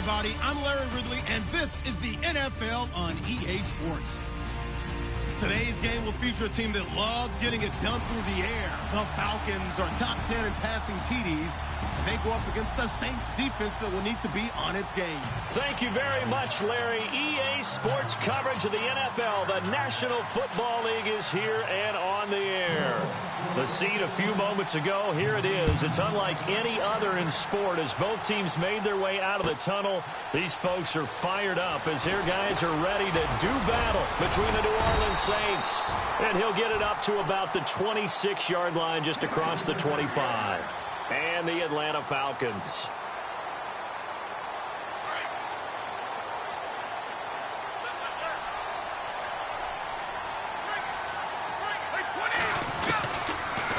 everybody. I'm Larry Ridley, and this is the NFL on EA Sports. Today's game will feature a team that loves getting it done through the air. The Falcons are top 10 in passing TDs. They go up against the Saints defense that will need to be on its game. Thank you very much, Larry. EA Sports coverage of the NFL. The National Football League is here and on the air. The scene a few moments ago, here it is. It's unlike any other in sport as both teams made their way out of the tunnel. These folks are fired up as their guys are ready to do battle between the New Orleans Saints. And he'll get it up to about the 26-yard line just across the 25. And the Atlanta Falcons.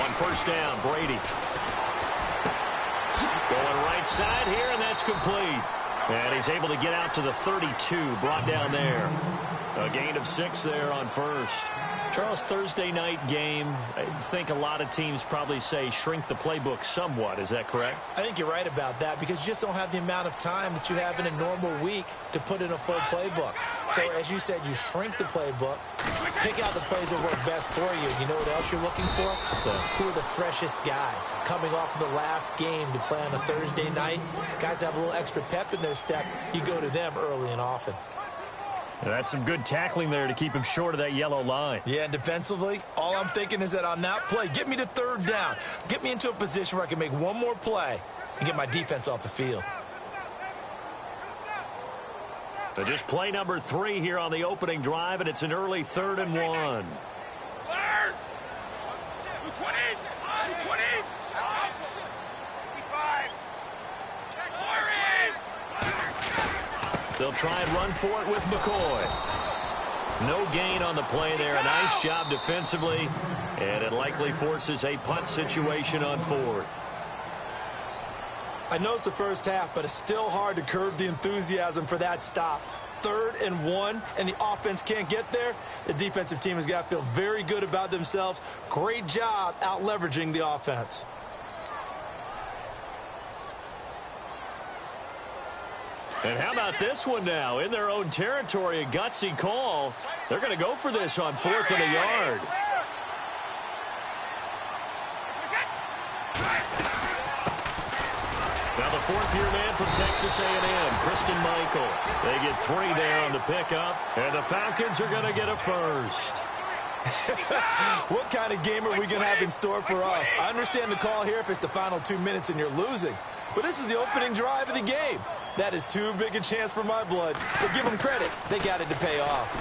On first down, Brady. Going right side here, and that's complete. And he's able to get out to the 32, brought down there. A gain of 6 there on first. Charles, Thursday night game, I think a lot of teams probably say shrink the playbook somewhat. Is that correct? I think you're right about that because you just don't have the amount of time that you have in a normal week to put in a full playbook. So, as you said, you shrink the playbook, pick out the plays that work best for you. You know what else you're looking for? Who are the freshest guys coming off of the last game to play on a Thursday night? Guys have a little extra pep in their step. You go to them early and often. That's some good tackling there to keep him short of that yellow line. Yeah, and defensively, all I'm thinking is that on that play, get me to third down. Get me into a position where I can make one more play and get my defense off the field. So just play number 3 here on the opening drive, and it's an early 3rd and 1. They'll try and run for it with McCoy. No gain on the play there. A nice job defensively, and it likely forces a punt situation on 4th. I know it's the first half, but it's still hard to curb the enthusiasm for that stop. 3rd and 1, and the offense can't get there. The defensive team has got to feel very good about themselves. Great job out leveraging the offense. And how about this one now? In their own territory, a gutsy call. They're going to go for this on 4th and a yard. Now the 4th-year man from Texas A&M, Christian Michael. They get 3 there on the pickup, and the Falcons are going to get a first. What kind of game are we going to have in store for us? I understand the call here if it's the final 2 minutes and you're losing. But this is the opening drive of the game. That is too big a chance for my blood. But give them credit. They got it to pay off.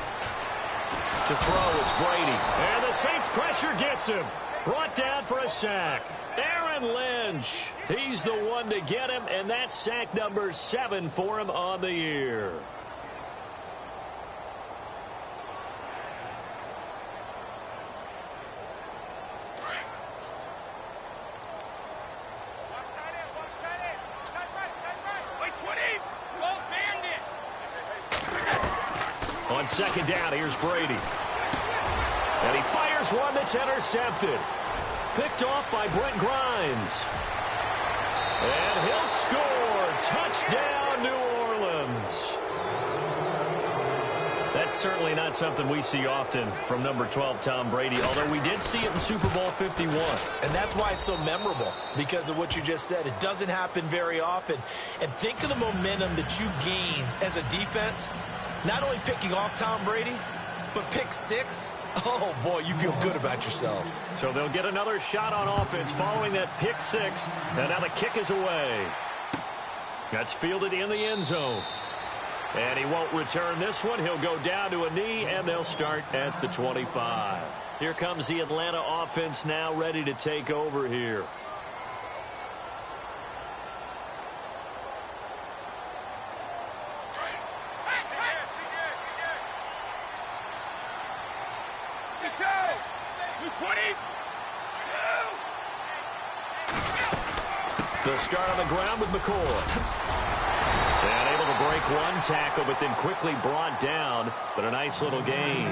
To throw, it's Brady. And the Saints pressure gets him. Brought down for a sack. Aaron Lynch. He's the one to get him, and that's sack number 7 for him on the year. On 2nd down, here's Brady. And he fires one that's intercepted. Picked off by Brent Grimes. And he'll score. Touchdown, New Orleans. That's certainly not something we see often from number 12, Tom Brady, although we did see it in Super Bowl 51. And that's why it's so memorable, because of what you just said. It doesn't happen very often. And think of the momentum that you gain as a defense. Not only picking off Tom Brady, but pick 6. Oh, boy, you feel good about yourselves. So they'll get another shot on offense following that pick 6. And now the kick is away. That's fielded in the end zone. And he won't return this one. He'll go down to a knee, and they'll start at the 25. Here comes the Atlanta offense now ready to take over here. They'll start on the ground with McCoy. And able to break one tackle, but then quickly brought down. But a nice little gain.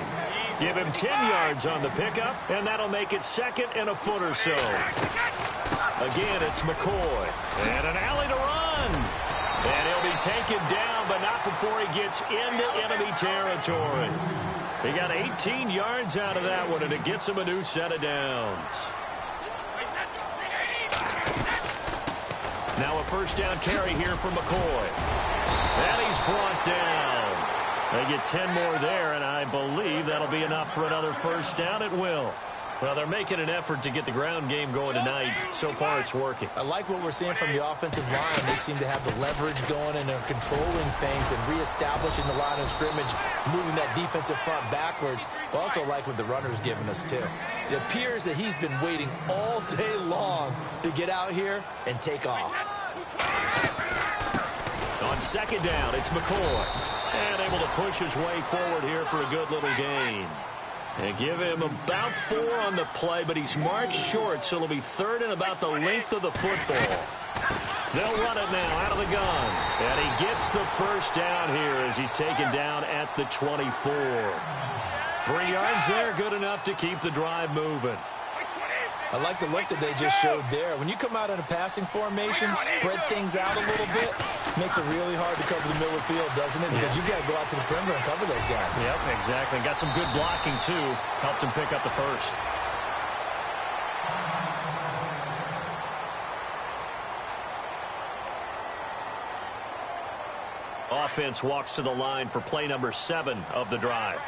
Give him 10 yards on the pickup, and that'll make it 2nd and a foot or so. Again, it's McCoy. And an alley to run. And he'll be taken down, but not before he gets into enemy territory. He got 18 yards out of that one, and it gets him a new set of downs. Now a first down carry here from McCoy. And he's brought down. They get 10 more there, and I believe that'll be enough for another first down. It will. Well, they're making an effort to get the ground game going tonight. So far, it's working. I like what we're seeing from the offensive line. They seem to have the leverage going, and they're controlling things and reestablishing the line of scrimmage, moving that defensive front backwards. But also like what the runner's giving us, too. It appears that he's been waiting all day long to get out here and take off. On second down, it's McCoy. And able to push his way forward here for a good little gain. And give him about 4 on the play, but he's marked short, so it'll be third and about the length of the football. They'll run it now out of the gun. And he gets the first down here as he's taken down at the 24. 3 yards there, good enough to keep the drive moving. I like the look that they just showed there. When you come out in a passing formation, spread things out a little bit, makes it really hard to cover the middle of the field, doesn't it? Because you've got to go out to the perimeter and cover those guys. Yep, exactly. Got some good blocking, too. Helped him pick up the first. Offense walks to the line for play number 7 of the drive.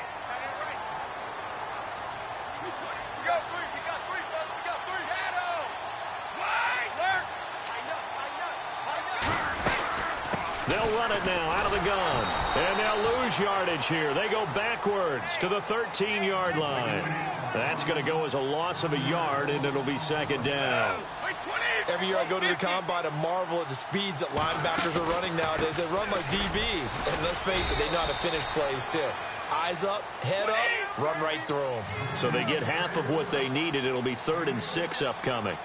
They'll run it now out of the gun. And they'll lose yardage here. They go backwards to the 13-yard line. That's going to go as a loss of a yard, and it'll be second down. Every year I go to the combine, I marvel at the speeds that linebackers are running nowadays. They run like DBs. And let's face it, they know how to finish plays, too. Eyes up, head up, run right through them. So they get half of what they needed. It'll be 3rd and 6 upcoming.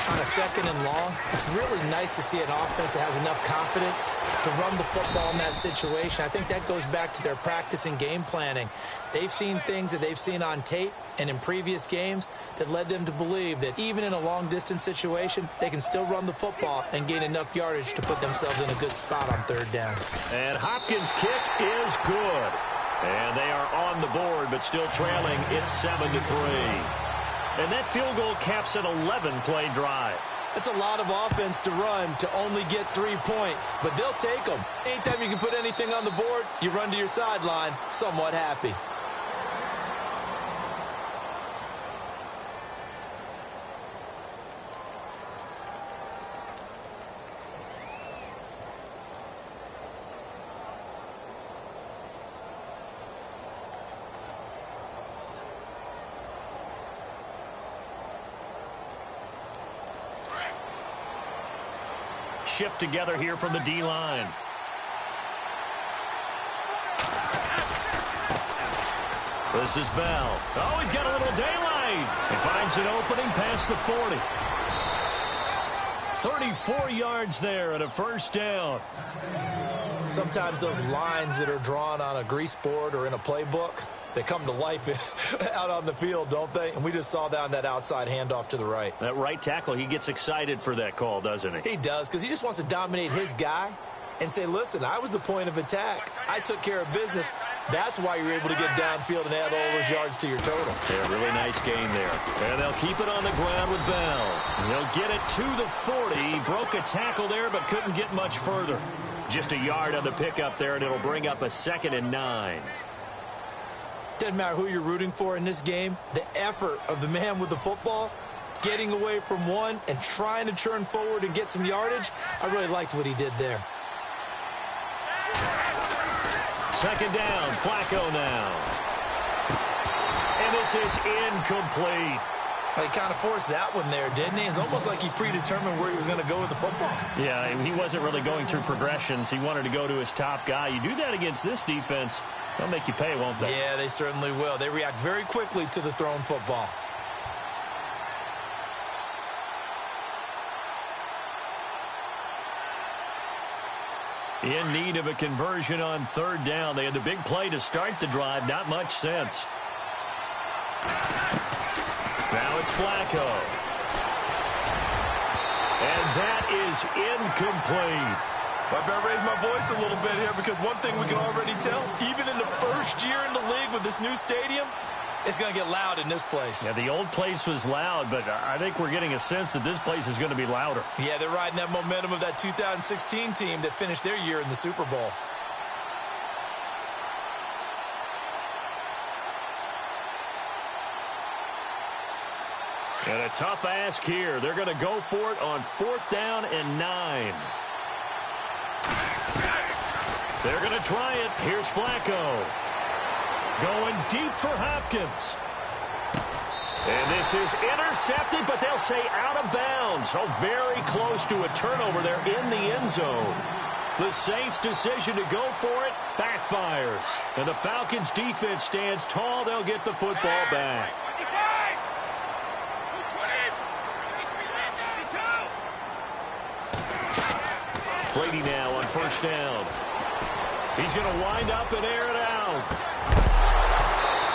On a second and long, it's really nice to see an offense that has enough confidence to run the football in that situation. I think that goes back to their practice and game planning. They've seen things that they've seen on tape and in previous games that led them to believe that even in a long-distance situation, they can still run the football and gain enough yardage to put themselves in a good spot on 3rd down. And Hopkins' kick is good. And they are on the board, but still trailing. It's 7-3. And that field goal caps an 11-play drive. That's a lot of offense to run to only get 3 points, but they'll take them. Anytime you can put anything on the board, you run to your sideline somewhat happy. Shift together here from the D-line. This is Bell. Oh, he's got a little daylight. He finds an opening past the 40. 34 yards there and a first down. Sometimes those lines that are drawn on a grease board or in a playbook, they come to life out on the field, don't they? And we just saw that on that outside handoff to the right. That right tackle, he gets excited for that call, doesn't he? He does, because he just wants to dominate his guy and say, listen, I was the point of attack. I took care of business. That's why you're able to get downfield and add all those yards to your total. Yeah, really nice gain there. And they'll keep it on the ground with Bell. And they'll get it to the 40. He broke a tackle there, but couldn't get much further. Just a yard on the pickup there, and it'll bring up a 2nd and 9. Doesn't matter who you're rooting for in this game. The effort of the man with the football, getting away from one and trying to turn forward and get some yardage, I really liked what he did there. Second down, Flacco now. And this is incomplete. Well, he kind of forced that one there, didn't he? It's almost like he predetermined where he was going to go with the football. Yeah, he wasn't really going through progressions. He wanted to go to his top guy. You do that against this defense, they'll make you pay, won't they? Yeah, they certainly will. They react very quickly to the thrown football. In need of a conversion on 3rd down. They had the big play to start the drive. Not much sense. Now it's Flacco. And that is incomplete. Well, I better raise my voice a little bit here because one thing we can already tell, even in the first year in the league with this new stadium, it's going to get loud in this place. Yeah, the old place was loud, but I think we're getting a sense that this place is going to be louder. Yeah, they're riding that momentum of that 2016 team that finished their year in the Super Bowl. And a tough ask here. They're going to go for it on 4th down and 9. They're going to try it. Here's Flacco. Going deep for Hopkins. And this is intercepted, but they'll say out of bounds. Oh, very close to a turnover there in the end zone. The Saints' decision to go for it backfires. And the Falcons' defense stands tall. They'll get the football back. Brady now on 1st down. He's going to wind up and air it out.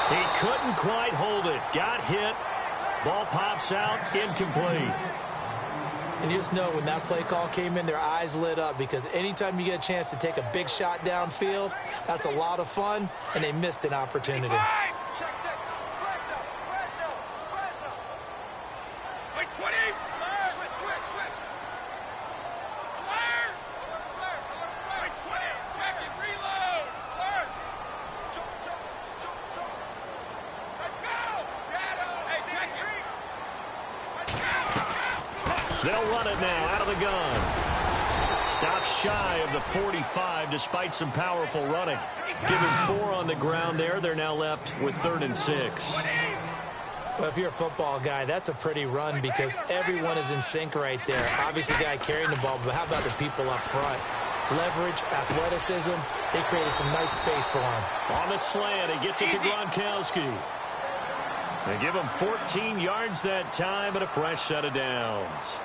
He couldn't quite hold it. Got hit. Ball pops out. Incomplete. And you just know when that play call came in, their eyes lit up because anytime you get a chance to take a big shot downfield, that's a lot of fun, and they missed an opportunity. They'll run it now out of the gun. Stops shy of the 45 despite some powerful running. Give him 4 on the ground there. They're now left with 3rd and 6. Well, if you're a football guy, that's a pretty run because everyone is in sync right there. Obviously, the guy carrying the ball, but how about the people up front? Leverage, athleticism, they created some nice space for him. On the slant, he gets it to Gronkowski. They give him 14 yards that time and a fresh set of downs.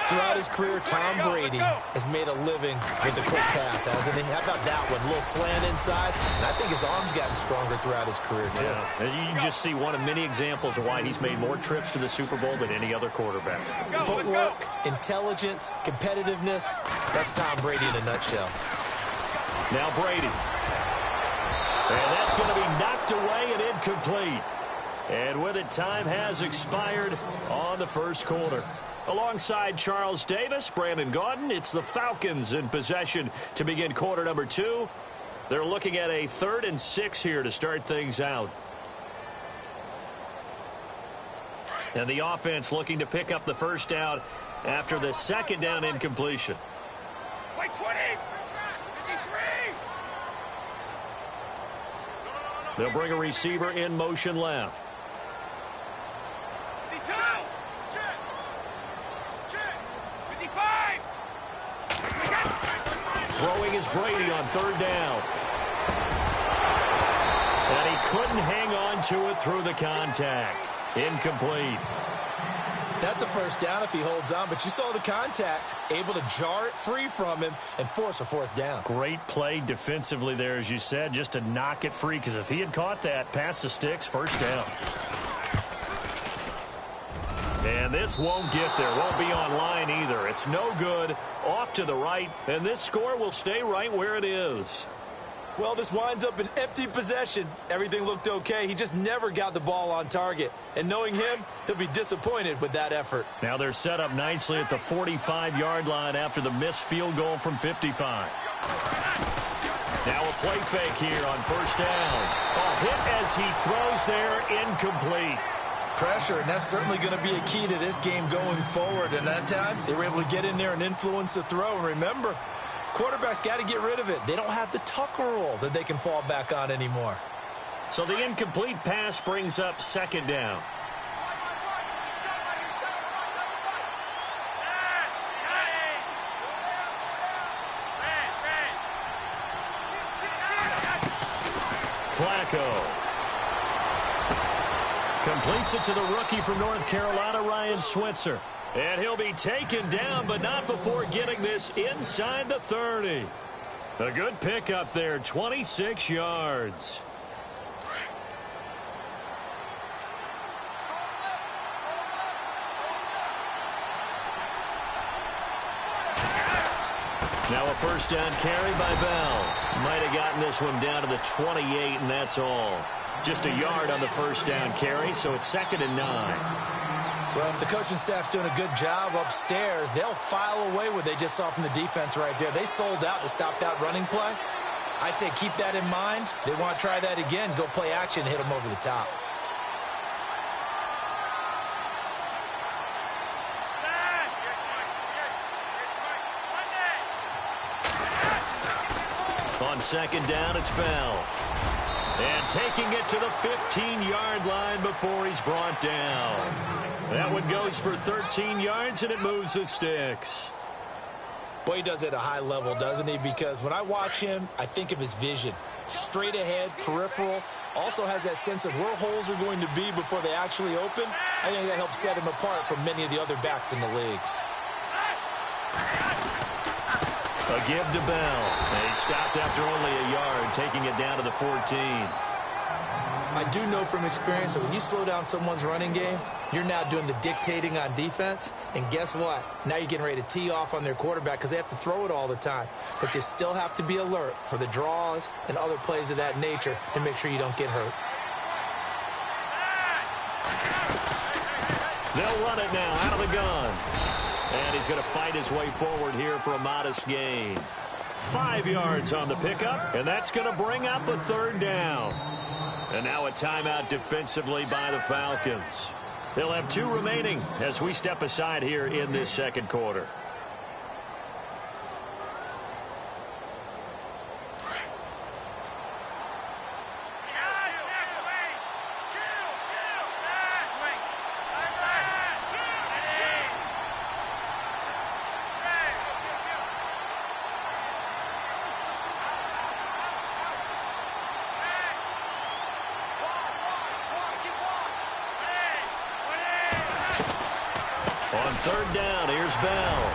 Throughout his career, Tom Brady has made a living with the quick pass, hasn't he? How about that one? A little slant inside, and I think his arm's gotten stronger throughout his career, too. Yeah. And you just see one of many examples of why he's made more trips to the Super Bowl than any other quarterback. Footwork, intelligence, competitiveness, that's Tom Brady in a nutshell. Now Brady. And that's going to be knocked away and incomplete. And with it, time has expired on the first quarter. Alongside Charles Davis, Brandon Gaudin, it's the Falcons in possession to begin quarter number 2. They're looking at a 3rd and 6 here to start things out. And the offense looking to pick up the first down after the 2nd down incompletion. They'll bring a receiver in motion left. Throwing is Brady on 3rd down. And he couldn't hang on to it through the contact. Incomplete. That's a first down if he holds on, but you saw the contact, able to jar it free from him and force a 4th down. Great play defensively there, as you said, just to knock it free, because if he had caught that, past the sticks, 1st down. And this won't get there. Won't be on line either. It's no good. Off to the right. And this score will stay right where it is. Well, this winds up an empty possession. Everything looked okay. He just never got the ball on target. And knowing him, he'll be disappointed with that effort. Now they're set up nicely at the 45-yard line after the missed field goal from 55. Now a play fake here on 1st down. A hit as he throws there, incomplete. Pressure, and that's certainly going to be a key to this game going forward. And that time, they were able to get in there and influence the throw. And remember, quarterbacks got to get rid of it. They don't have the Tucker rule that they can fall back on anymore. So the incomplete pass brings up 2nd down. Flacco completes it to the rookie from North Carolina, Ryan Switzer. And he'll be taken down, but not before getting this inside the 30. A good pickup there, 26 yards. Now a first down carry by Bell. Might have gotten this one down to the 28, and that's all. Just a yard on the first down carry, so it's 2nd and 9. Well, if the coaching staff's doing a good job upstairs, they'll file away what they just saw from the defense right there. They sold out to stop that running play. I'd say keep that in mind. They want to try that again, go play action, hit them over the top. On 2nd down, it's Bell. And taking it to the 15-yard line before he's brought down. That one goes for 13 yards, and it moves the sticks. Boy, he does it at a high level, doesn't he? Because when I watch him, I think of his vision. Straight ahead, peripheral. Also has that sense of where holes are going to be before they actually open. I think that helps set him apart from many of the other backs in the league. A give to Bell. And he stopped after only a yard, taking it down to the 14. I do know from experience that when you slow down someone's running game, you're now doing the dictating on defense. And guess what? Now you're getting ready to tee off on their quarterback because they have to throw it all the time. But you still have to be alert for the draws and other plays of that nature and make sure you don't get hurt. They'll run it now out of the gun. And he's going to fight his way forward here for a modest gain. 5 yards on the pickup, and that's going to bring up a 3rd down. And now a timeout defensively by the Falcons. They'll have 2 remaining as we step aside here in this 2nd quarter. On 3rd down, here's Bell.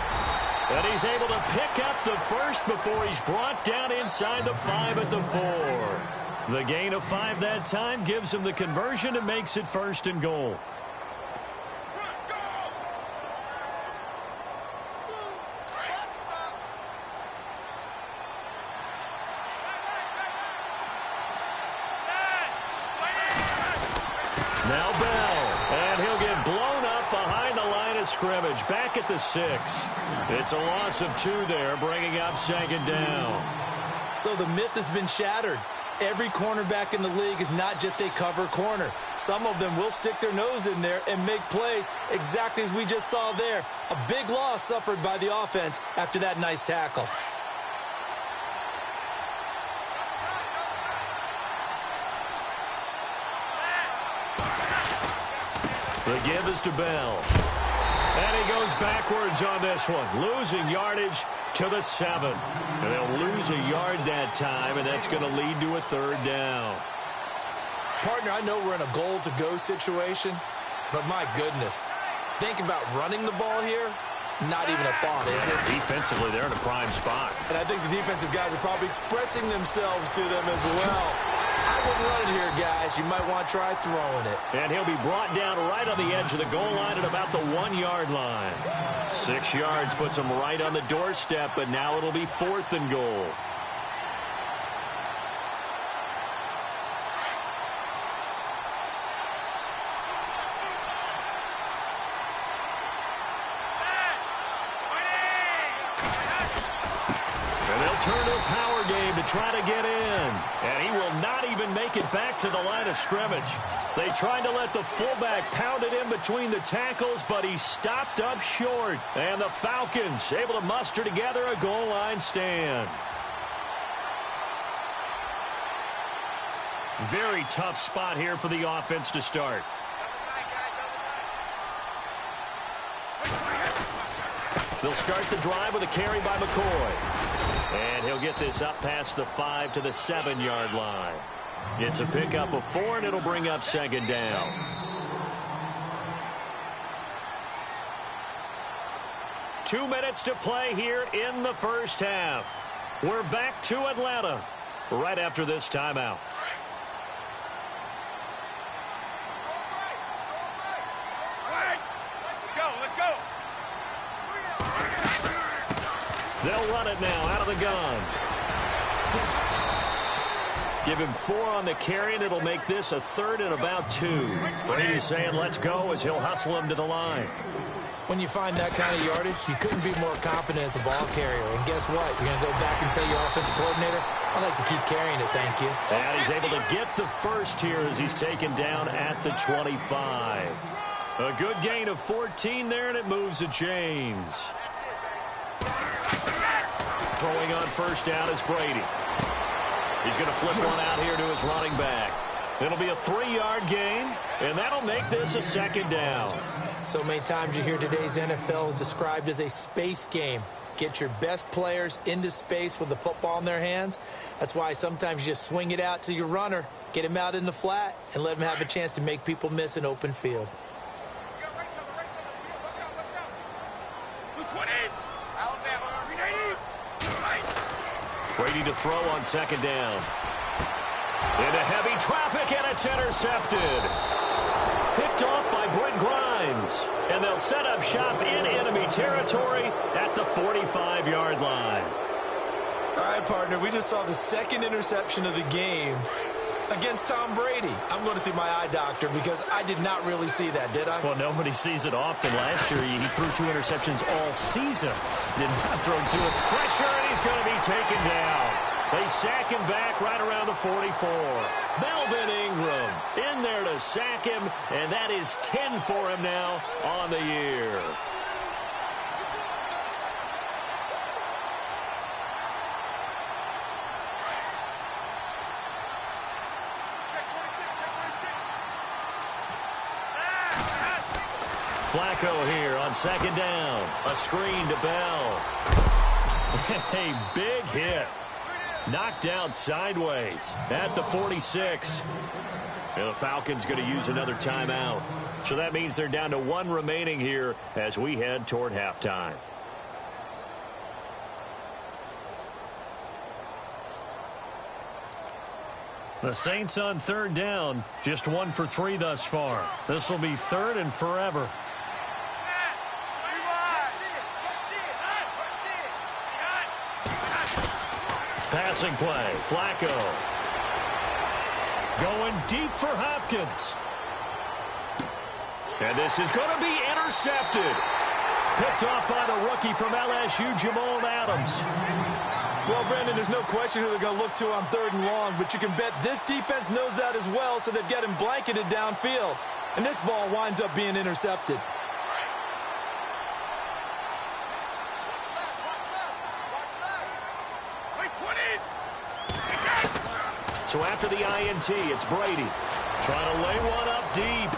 And he's able to pick up the first before he's brought down inside the 5 at the 4. The gain of 5 that time gives him the conversion and makes it 1st and goal. Now Bell, and he'll get blown up behind the line of scrimmage, back at the 6. It's a loss of 2 there, bringing up 2nd down. So the myth has been shattered. Every cornerback in the league is not just a cover corner. Some of them will stick their nose in there and make plays exactly as we just saw there. A big loss suffered by the offense after that nice tackle. The give is to Bell. And he goes backwards on this one, losing yardage to the 7. And they'll lose a yard that time, and that's going to lead to a 3rd down. Partner, I know we're in a goal-to-go situation, but my goodness, think about running the ball here. Not even a thought, is it? Defensively, they're in a prime spot. And I think the defensive guys are probably expressing themselves to them as well. I wouldn't run it here, guys. You might want to try throwing it. And he'll be brought down right on the edge of the goal line at about the 1-yard line. 6 yards puts him right on the doorstep, but now it'll be 4th and goal. Turn to a power game to try to get in. And he will not even make it back to the line of scrimmage. They tried to let the fullback pound it in between the tackles, but he stopped up short. And the Falcons able to muster together a goal line stand. Very tough spot here for the offense to start. They'll start the drive with a carry by McCoy. And he'll get this up past the 5 to the 7-yard line. It's a pickup of 4, and it'll bring up 2nd down. Two minutes to play here in the first half. We're back to Atlanta right after this timeout. They'll run it now out of the gun. Give him 4 on the carry, and it'll make this a 3rd and about 2. Brady's saying let's go as he'll hustle him to the line. When you find that kind of yardage, you couldn't be more confident as a ball carrier. And guess what? You're going to go back and tell your offensive coordinator, I'd like to keep carrying it, thank you. And he's able to get the first here as he's taken down at the 25. A good gain of 14 there, and it moves the chains. Throwing on first down is Brady. He's going to flip one out here to his running back. It'll be a 3-yard gain, and that'll make this a 2nd down. So many times you hear today's NFL described as a space game. Get your best players into space with the football in their hands. That's why sometimes you just swing it out to your runner, get him out in the flat, and let him have a chance to make people miss an open field. Brady to throw on 2nd down. Into heavy traffic, and it's intercepted. Picked off by Brent Grimes. And they'll set up shop in enemy territory at the 45-yard line. All right, partner, we just saw the 2nd interception of the game against Tom Brady. I'm going to see my eye doctor because I did not really see that, did I? Well, nobody sees it often. Last year, he threw 2 interceptions all season. Did not throw 2. Pressure, and he's going to be taken down. They sack him back right around the 44. Melvin Ingram in there to sack him, and that is 10 for him now on the year. Flacco here on 2nd down. A screen to Bell. A big hit. Knocked out sideways at the 46. And the Falcons going to use another timeout. So that means they're down to 1 remaining here as we head toward halftime. The Saints on 3rd down, just 1 for 3 thus far. This will be 3rd and forever. Passing play, Flacco. Going deep for Hopkins. And this is going to be intercepted. Picked off by the rookie from LSU, Jamal Adams. Well, Brandon, there's no question who they're going to look to on 3rd and long, but you can bet this defense knows that as well, so they've got him blanketed downfield. And this ball winds up being intercepted. So after the INT, it's Brady trying to lay one up deep.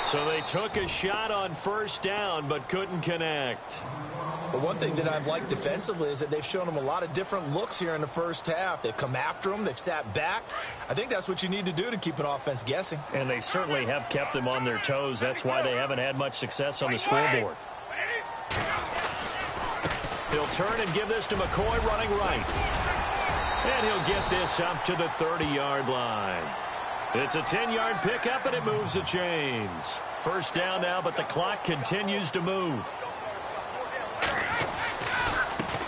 So they took a shot on 1st down but couldn't connect. But one thing that I've liked defensively is that they've shown them a lot of different looks here in the 1st half. They've come after them. They've sat back. I think that's what you need to do to keep an offense guessing. And they certainly have kept them on their toes. That's why they haven't had much success on the scoreboard. He'll turn and give this to McCoy running right. And he'll get this up to the 30-yard line. It's a 10-yard pickup, and it moves the chains. 1st down now, but the clock continues to move.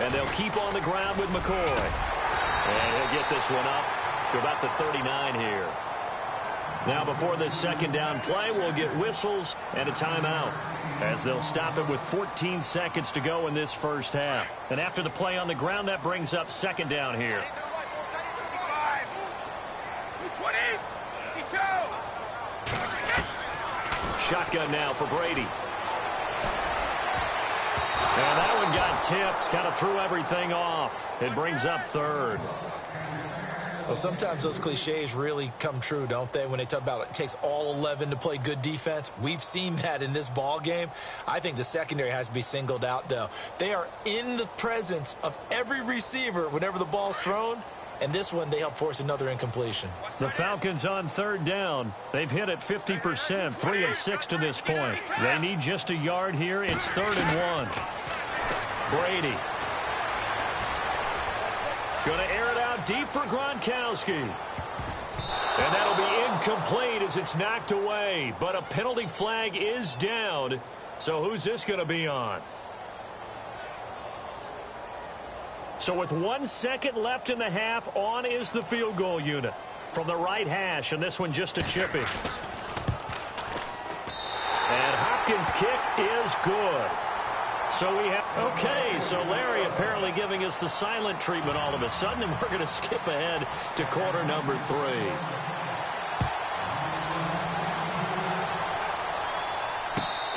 And they'll keep on the ground with McCoy. And he'll get this one up to about the 39 here. Now, before this 2nd down play, we'll get whistles and a timeout, as they'll stop it with 14 seconds to go in this 1st half. And after the play on the ground, that brings up 2nd down here. Shotgun now for Brady. And that one got tipped, kind of threw everything off. It brings up 3rd. Well, sometimes those cliches really come true, don't they? When they talk about it takes all 11 to play good defense. We've seen that in this ball game. I think the secondary has to be singled out, though. They are in the presence of every receiver whenever the ball's thrown. And this one, they help force another incompletion. The Falcons on 3rd down. They've hit it 50%, 3 of 6 to this point. They need just a yard here. It's 3rd and 1. Brady. Going to air it out deep for Gronkowski. And that'll be incomplete as it's knocked away. But a penalty flag is down. So who's this going to be on? So with 1 second left in the half, on is the field goal unit. From the right hash, and this one just a chipping. And Hopkins' kick is good. So we have, okay, so Larry apparently giving us the silent treatment all of a sudden, and we're going to skip ahead to quarter number 3.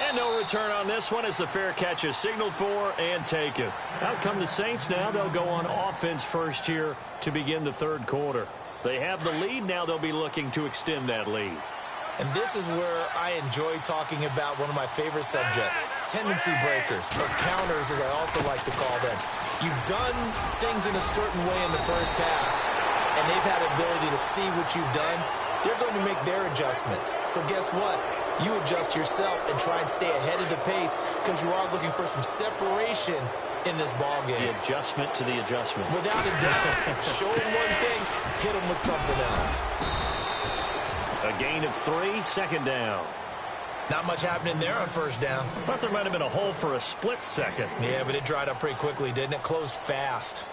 And no return on this one as the fair catch is signaled for and taken. Out come the Saints now. They'll go on offense first here to begin the third quarter. They have the lead. Now they'll be looking to extend that lead. And this is where I enjoy talking about one of my favorite subjects, tendency breakers, or counters as I also like to call them. You've done things in a certain way in the first half, and they've had ability to see what you've done. They're going to make their adjustments. So guess what? You adjust yourself and try and stay ahead of the pace because you are looking for some separation in this ball game. The adjustment to the adjustment. Without a doubt. Show them one thing, hit them with something else. A gain of 3, second down. Not much happening there on first down. Thought there might have been a hole for a split second. Yeah, but it dried up pretty quickly, didn't it? Closed fast.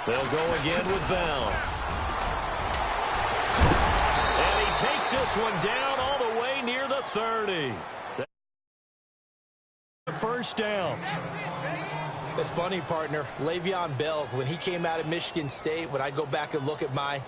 They'll go again with Bell. And he takes this one down all the way near the 30. First down. It's funny, partner. Le'Veon Bell, when he came out of Michigan State, when I go back and look at my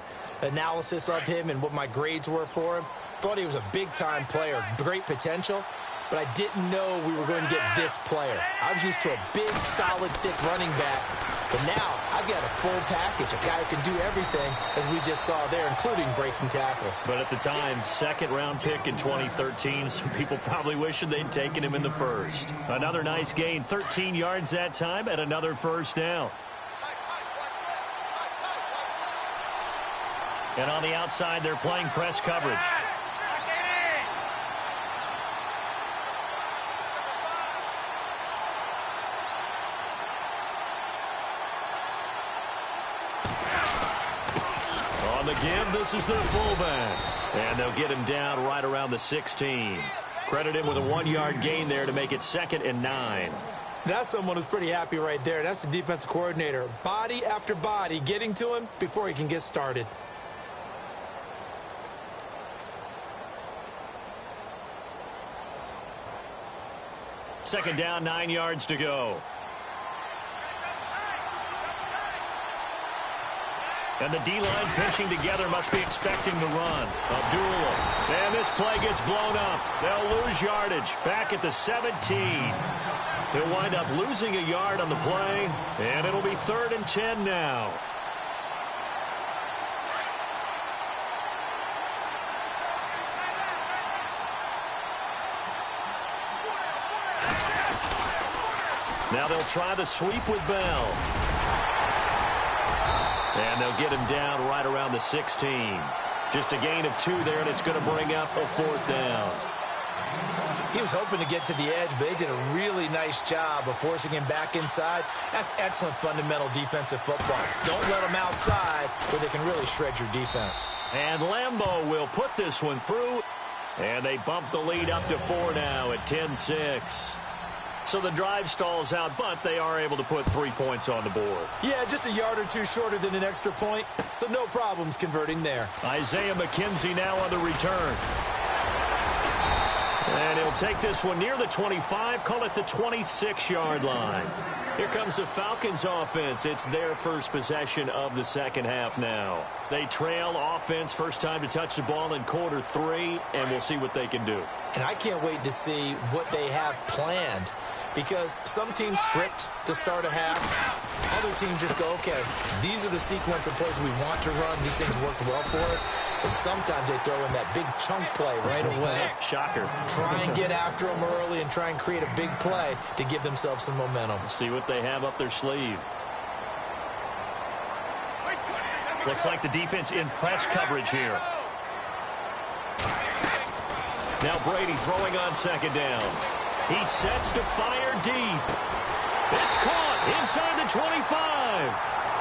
analysis of him and what my grades were for him, thought he was a big-time player, great potential, but I didn't know we were going to get this player. I was used to a big, solid, thick running back, but now I've got a full package, a guy who can do everything, as we just saw there, including breaking tackles. But at the time, second-round pick in 2013, some people probably wishing they'd taken him in the first. Another nice gain, 13 yards that time, and another first down. And on the outside, they're playing press coverage. On the give, this is their fullback. And they'll get him down right around the 16. Credit him with a 1-yard gain there to make it 2nd and 9. That's someone who's pretty happy right there. That's the defensive coordinator. Body after body getting to him before he can get started. Second down, 9 yards to go. And the D-line pinching together must be expecting to run. Abdullah. And this play gets blown up. They'll lose yardage back at the 17. He'll wind up losing a yard on the play, and it'll be 3rd and 10 now. Now they'll try the sweep with Bell. And they'll get him down right around the 16. Just a gain of 2 there, and it's going to bring up a 4th down. He was hoping to get to the edge, but they did a really nice job of forcing him back inside. That's excellent fundamental defensive football. Don't let them outside where they can really shred your defense. And Lambeau will put this one through. And they bump the lead up to 4 now at 10-6. So the drive stalls out, but they are able to put 3 points on the board. Yeah, just a yard or 2 shorter than an extra point, so no problems converting there. Isaiah McKenzie now on the return. And he'll take this one near the 25, call it the 26-yard line. Here comes the Falcons offense. It's their first possession of the second half now. They trail offense, first time to touch the ball in quarter 3, and we'll see what they can do. And I can't wait to see what they have planned, because some teams script to start a half. Other teams just go, okay, these are the sequence of plays we want to run. These things worked well for us. And sometimes they throw in that big chunk play right away. Shocker. Try and get after them early and try and create a big play to give themselves some momentum. See what they have up their sleeve. Looks like the defense in press coverage here. Now Brady throwing on second down. He sets to fire deep. It's caught inside the 25.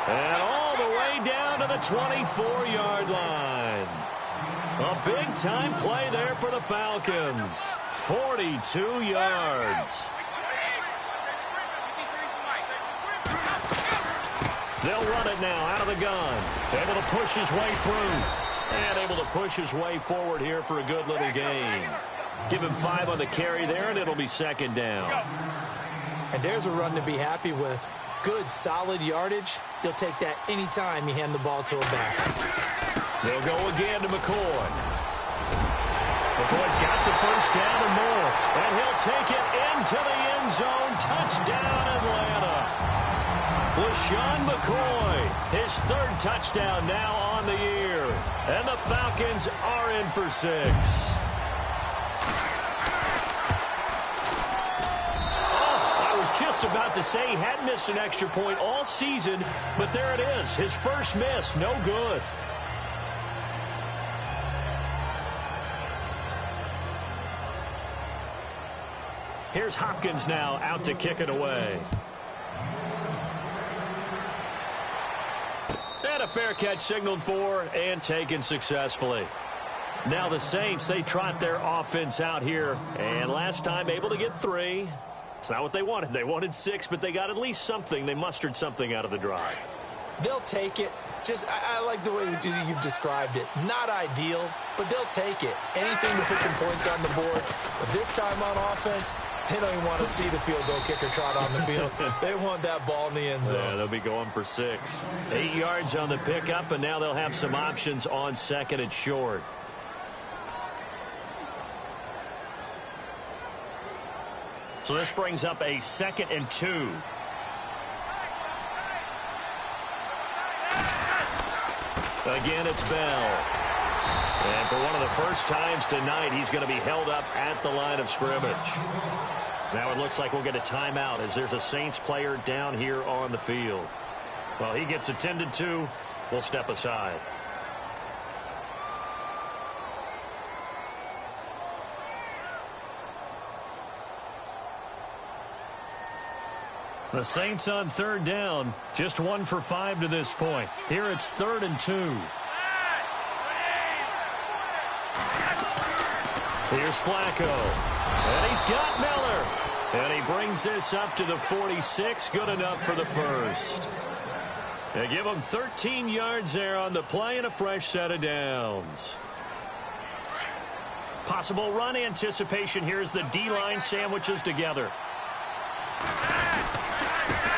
And all the way down down to the 24-yard line. A big-time play there for the Falcons. 42 yards. They'll run it now out of the gun. Able to push his way through. And able to push his way forward here for a good little gain. Give him 5 on the carry there, and it'll be second down. And there's a run to be happy with. Good, solid yardage. He'll take that anytime you hand the ball to a back. They'll go again to McCoy. McCoy's got the first down and more. And he'll take it into the end zone. Touchdown, Atlanta. LaShawn McCoy, his 3rd touchdown now on the year. And the Falcons are in for 6. Oh, I was just about to say he hadn't missed an extra point all season, but there it is. His first miss, no good. Here's Hopkins now out to kick it away. And a fair catch signaled for and taken successfully. Now the Saints, they trot their offense out here. And last time able to get 3. It's not what they wanted. They wanted 6, but they got at least something. They mustered something out of the drive. They'll take it. I like the way you've described it. Not ideal, but they'll take it. Anything to put some points on the board. But this time on offense, they don't even want to see the field goal kicker trot on the field. They want that ball in the end zone. Yeah, they'll be going for 6. 8 yards on the pickup, and now they'll have some options on 2nd and short. So this brings up a 2nd and 2. Again, it's Bell. And for one of the first times tonight, he's going to be held up at the line of scrimmage. Now it looks like we'll get a timeout as there's a Saints player down here on the field. Well, he gets attended to. We'll step aside. The Saints on 3rd down. Just 1 for 5 to this point. Here it's 3rd and 2. Here's Flacco. And he's got Miller. And he brings this up to the 46. Good enough for the first. They give him 13 yards there on the play and a fresh set of downs. Possible run anticipation here as the D-line sandwiches together.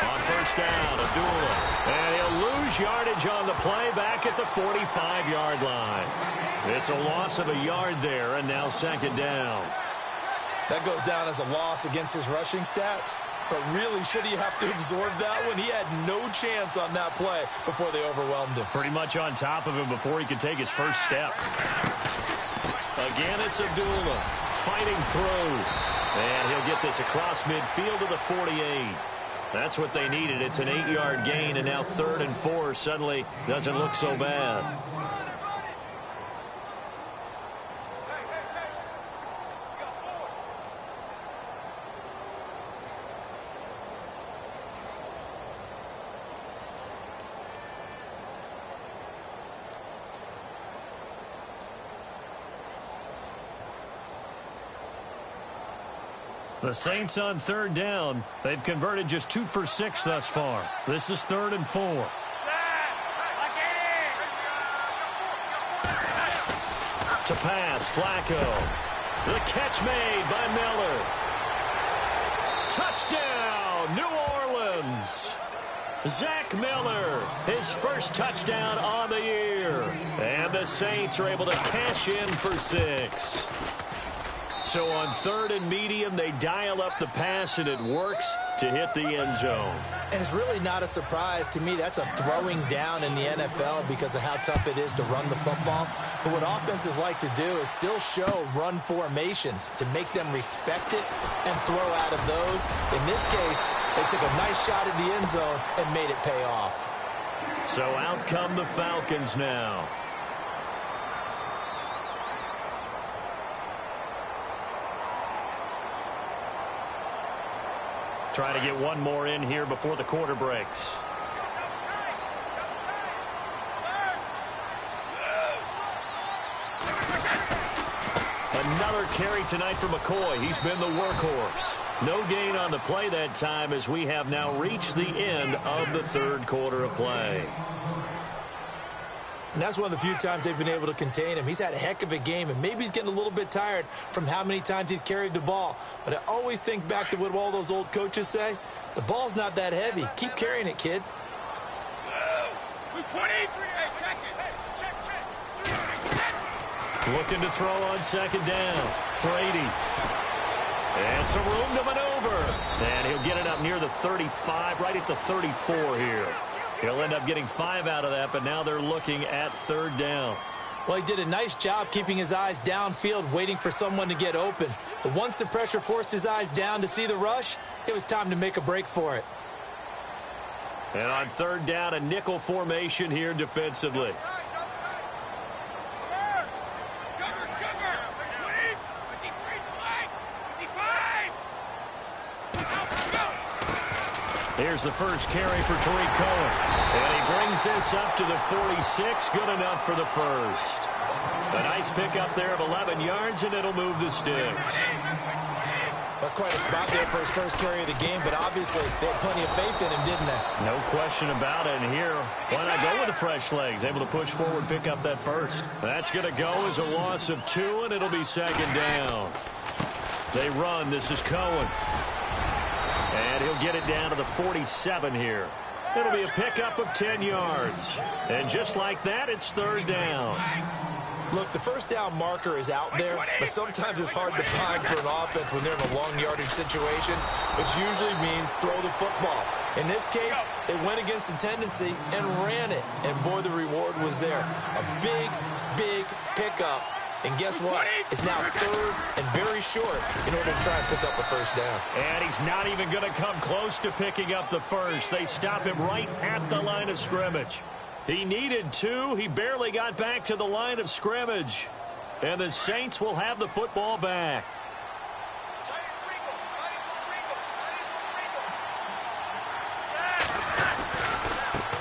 On first down, Abdullah. And he'll lose yardage on the play back at the 45-yard line. It's a loss of a yard there, and now 2nd down. That goes down as a loss against his rushing stats. But really, should he have to absorb that one? He had no chance on that play before they overwhelmed him. Pretty much on top of him before he could take his first step. Again, it's Abdullah fighting through. And he'll get this across midfield to the 48. That's what they needed. It's an 8-yard gain, and now 3rd and 4 suddenly doesn't look so bad. The Saints on 3rd down. They've converted just 2 for 6 thus far. This is 3rd and 4. To pass, Flacco. The catch made by Miller. Touchdown, New Orleans. Zach Miller, his first touchdown on the year. And the Saints are able to cash in for 6. So on 3rd and medium, they dial up the pass, and it works to hit the end zone. And it's really not a surprise to me. That's a throwing down in the NFL because of how tough it is to run the football. But what offenses like to do is still show run formations to make them respect it and throw out of those. In this case, they took a nice shot at the end zone and made it pay off. So out come the Falcons now. Trying to get one more in here before the quarter breaks. Another carry tonight for McCoy. He's been the workhorse. No gain on the play that time as we have now reached the end of the third quarter of play. And that's one of the few times they've been able to contain him. He's had a heck of a game, and maybe he's getting a little bit tired from how many times he's carried the ball. But I always think back to what all those old coaches say. The ball's not that heavy. Keep carrying it, kid. 20. Looking to throw on second down. Brady. And some room to maneuver. And he'll get it up near the 35, right at the 34 here. He'll end up getting 5 out of that, but now they're looking at third down. Well, he did a nice job keeping his eyes downfield, waiting for someone to get open. But once the pressure forced his eyes down to see the rush, it was time to make a break for it. And on third down, a nickel formation here defensively. Here's the first carry for Tariq Cohen. And he brings this up to the 46. Good enough for the first. A nice pickup there of 11 yards, and it'll move the sticks. That's quite a spot there for his first carry of the game, but obviously they had plenty of faith in him, didn't they? No question about it. And here, why not go with the fresh legs? Able to push forward, pick up that first. That's going to go as a loss of 2, and it'll be second down. They run. This is Cohen. And he'll get it down to the 47 here. It'll be a pickup of 10 yards. And just like that, it's third down. Look, the first down marker is out there, but sometimes it's hard to find for an offense when they're in a long yardage situation, which usually means throw the football. In this case, they went against the tendency and ran it. And, boy, the reward was there. A big, big pickup. And guess what? It's now third and very short in order to try and pick up a first down. And he's not even going to come close to picking up the first. They stop him right at the line of scrimmage. He needed 2. He barely got back to the line of scrimmage. And the Saints will have the football back.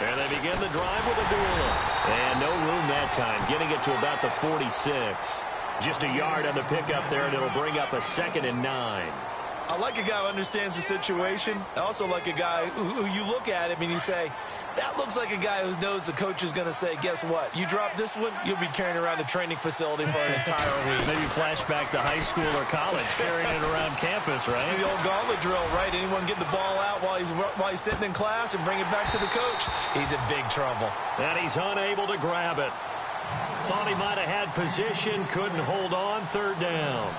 And they begin the drive with a duel. And no room that time, getting it to about the 46. Just a yard on the pickup there, and it'll bring up a 2nd and 9. I like a guy who understands the situation. I also like a guy who you look at him and you say, that looks like a guy who knows the coach is going to say, guess what? You drop this one, you'll be carrying around the training facility for an entire week. Maybe flashback to high school or college, carrying it around campus, right? The old gauntlet drill, right? Anyone get the ball out while he's sitting in class and bring it back to the coach? He's in big trouble. And he's unable to grab it. Thought he might have had position, couldn't hold on, third down.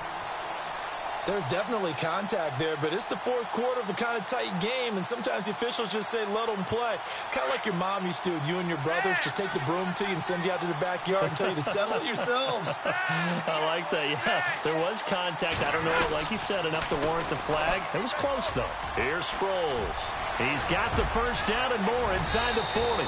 There's definitely contact there, but it's the fourth quarter of a kind of tight game, and sometimes the officials just say, let them play. Kind of like your mom used to with you and your brothers, just take the broom to you and send you out to the backyard and tell you to settle it yourselves. I like that, yeah. There was contact. I don't know, like you said, enough to warrant the flag. It was close, though. Here's Sproles. He's got the first down and more inside the 40.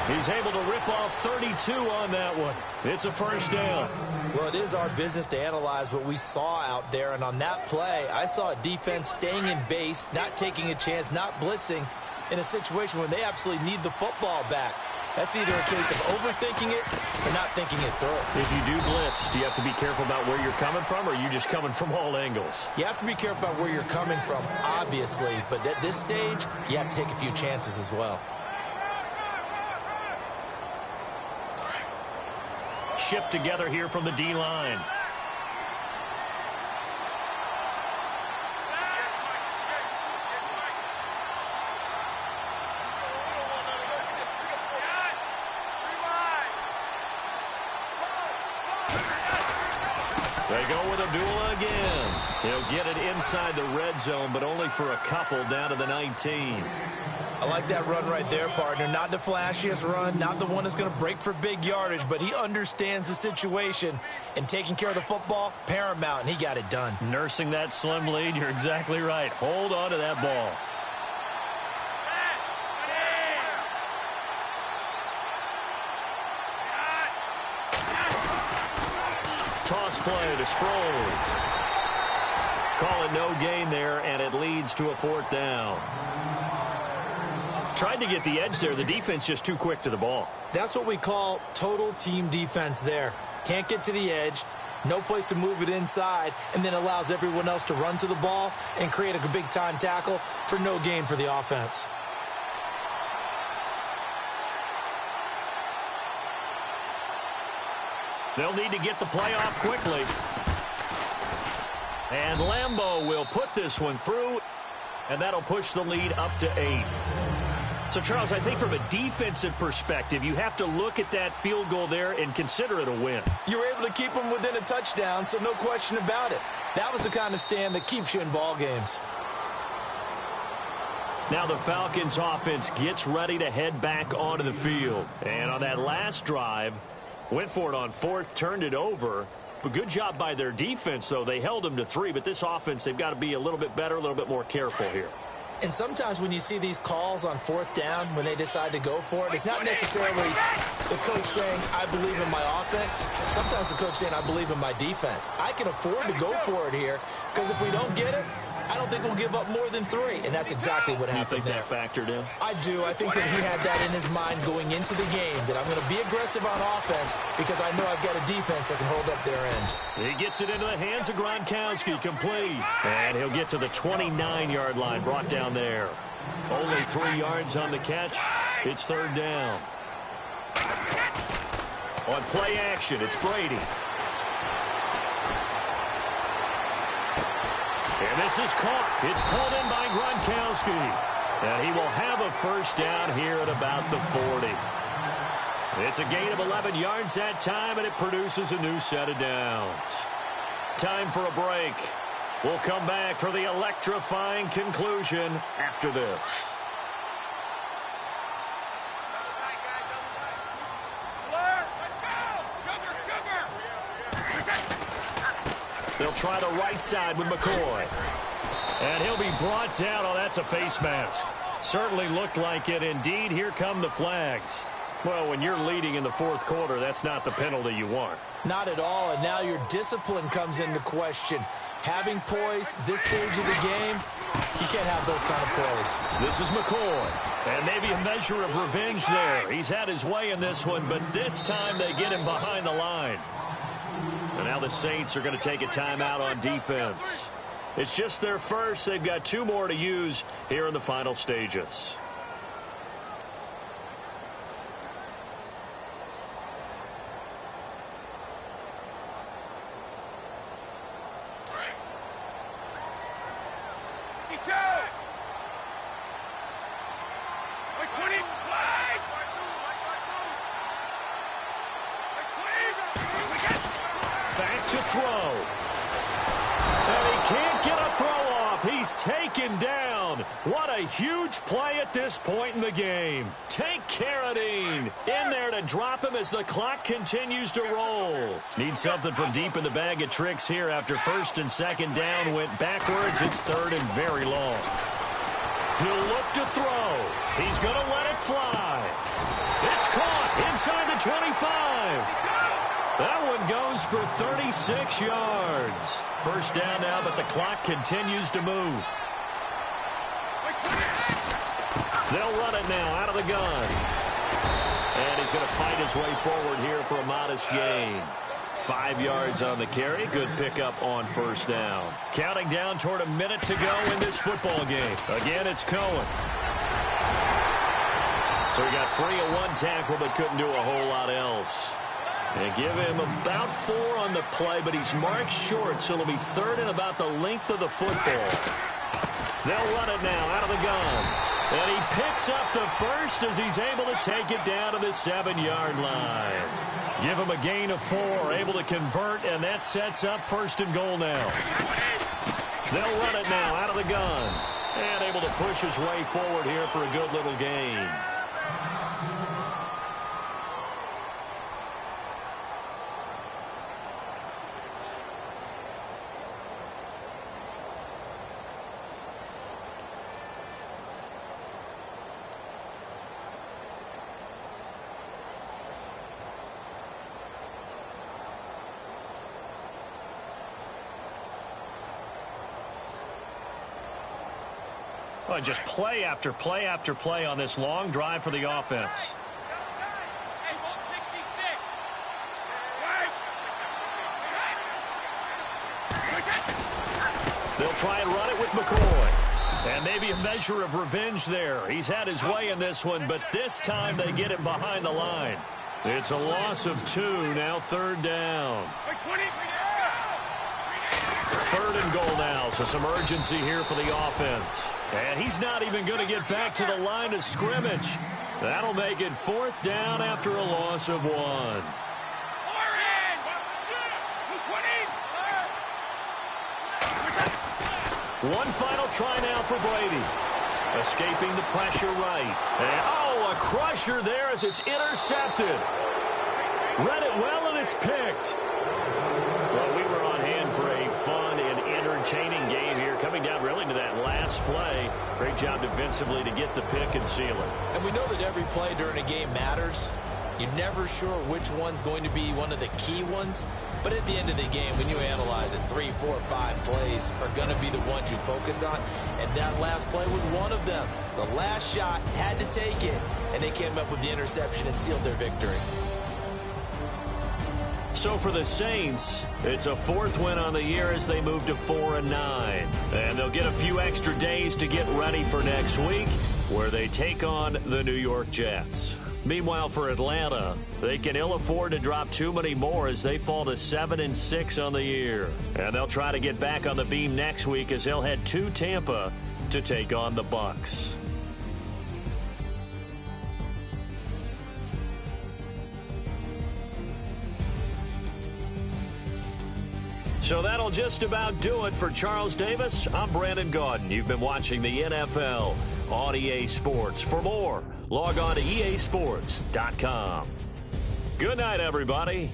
He's able to rip off 32 on that one. It's a first down. Well, it is our business to analyze what we saw out there, and on that play, I saw a defense staying in base, not taking a chance, not blitzing in a situation where they absolutely need the football back. That's either a case of overthinking it or not thinking it through. If you do blitz, do you have to be careful about where you're coming from, or are you just coming from all angles? You have to be careful about where you're coming from, obviously, but at this stage, you have to take a few chances as well. Shift together here from the D-line. They go with Abdullah again. He'll get it inside the red zone, but only for a couple down to the 19. I like that run right there, partner. Not the flashiest run, not the one that's going to break for big yardage, but he understands the situation, and taking care of the football, paramount, and he got it done. Nursing that slim lead, you're exactly right. Hold on to that ball. Toss play to Sproles. Calling no gain there, and it leads to a fourth down. Tried to get the edge there. The defense just too quick to the ball. That's what we call total team defense there. Can't get to the edge. No place to move it inside, and then allows everyone else to run to the ball and create a big-time tackle for no gain for the offense. They'll need to get the play off quickly. And Lambeau will put this one through, and that'll push the lead up to 8. So, Charles, I think from a defensive perspective, you have to look at that field goal there and consider it a win. You were able to keep them within a touchdown, so no question about it. That was the kind of stand that keeps you in ball games. Now the Falcons offense gets ready to head back onto the field. And on that last drive, went for it on 4th, turned it over. But good job by their defense, though. They held them to 3, but this offense, they've got to be a little bit better, a little bit more careful here. And sometimes when you see these calls on 4th down, when they decide to go for it, it's not necessarily the coach saying, I believe in my offense. Sometimes the coach saying, I believe in my defense. I can afford to go for it here, because if we don't get it, I don't think we'll give up more than 3, and that's exactly what happened there. You think that factored in? I do. I think that he had that in his mind going into the game, that I'm going to be aggressive on offense because I know I've got a defense that can hold up their end. He gets it into the hands of Gronkowski, complete. And he'll get to the 29-yard line, brought down there. Only 3 yards on the catch. It's 3rd down. On play action, it's Brady. And this is caught. It's pulled in by Gronkowski. And he will have a 1st down here at about the 40. It's a gain of 11 yards that time, and it produces a new set of downs. Time for a break. We'll come back for the electrifying conclusion after this. They'll try the right side with McCoy. And he'll be brought down. Oh, that's a face mask. Certainly looked like it. Indeed, here come the flags. Well, when you're leading in the 4th quarter, that's not the penalty you want. Not at all, and now your discipline comes into question. Having poise this stage of the game, you can't have those kind of plays. This is McCoy. And maybe a measure of revenge there. He's had his way in this one, but this time they get him behind the line. And now the Saints are going to take a timeout on defense. It's just their first. They've got 2 more to use here in the final stages. Back to throw. And he can't get a throw off. He's taken down. What a huge play at this point in the game. Take Carradine in there to drop him as the clock continues to roll. Need something from deep in the bag of tricks here after 1st and 2nd down went backwards. It's 3rd and very long. He'll look to throw. He's going to let it fly. It's caught inside the 25. That one goes for 36 yards. 1st down now, but the clock continues to move. They'll run it now out of the gun. And he's going to fight his way forward here for a modest gain. 5 yards on the carry. Good pickup on 1st down. Counting down toward a minute to go in this football game. Again, it's Cohen. So he got free of 1 tackle, but couldn't do a whole lot else. They give him about 4 on the play, but he's marked short, so it'll be 3rd and about the length of the football. They'll run it now out of the gun. And he picks up the 1st as he's able to take it down to the 7-yard line. Give him a gain of 4, able to convert, and that sets up 1st and goal now. They'll run it now out of the gun. And able to push his way forward here for a good little gain. Well, just play after play after play on this long drive for the offense. try and run it with McCoy. And maybe a measure of revenge there. He's had his way in this one, but this time they get him behind the line. It's a loss of 2, now 3rd down. 3rd and goal now, so some urgency here for the offense. And he's not even going to get back to the line of scrimmage. That'll make it 4th down after a loss of 1. One final try now for Brady. Escaping the pressure right. And, a crusher there as it's intercepted. Read it well, and it's picked. Well, we were on hand for a fun and entertaining game here, coming down really to that last play. Great job defensively to get the pick and seal it. And we know that every play during a game matters. You're never sure which one's going to be one of the key ones. But at the end of the game, when you analyze it, 3, 4, 5 plays are going to be the ones you focus on. And that last play was one of them. The last shot had to take it, and they came up with the interception and sealed their victory. So for the Saints, it's a 4th win on the year as they move to 4-9. And they'll get a few extra days to get ready for next week, where they take on the New York Jets. Meanwhile, for Atlanta, they can ill afford to drop too many more as they fall to 7-6 on the year. And they'll try to get back on the beam next week as they'll head to Tampa to take on the Bucs. So that'll just about do it for Charles Davis. I'm Brandon Gaudin. You've been watching the NFL on EA Sports. For more, log on to easports.com. Good night, everybody.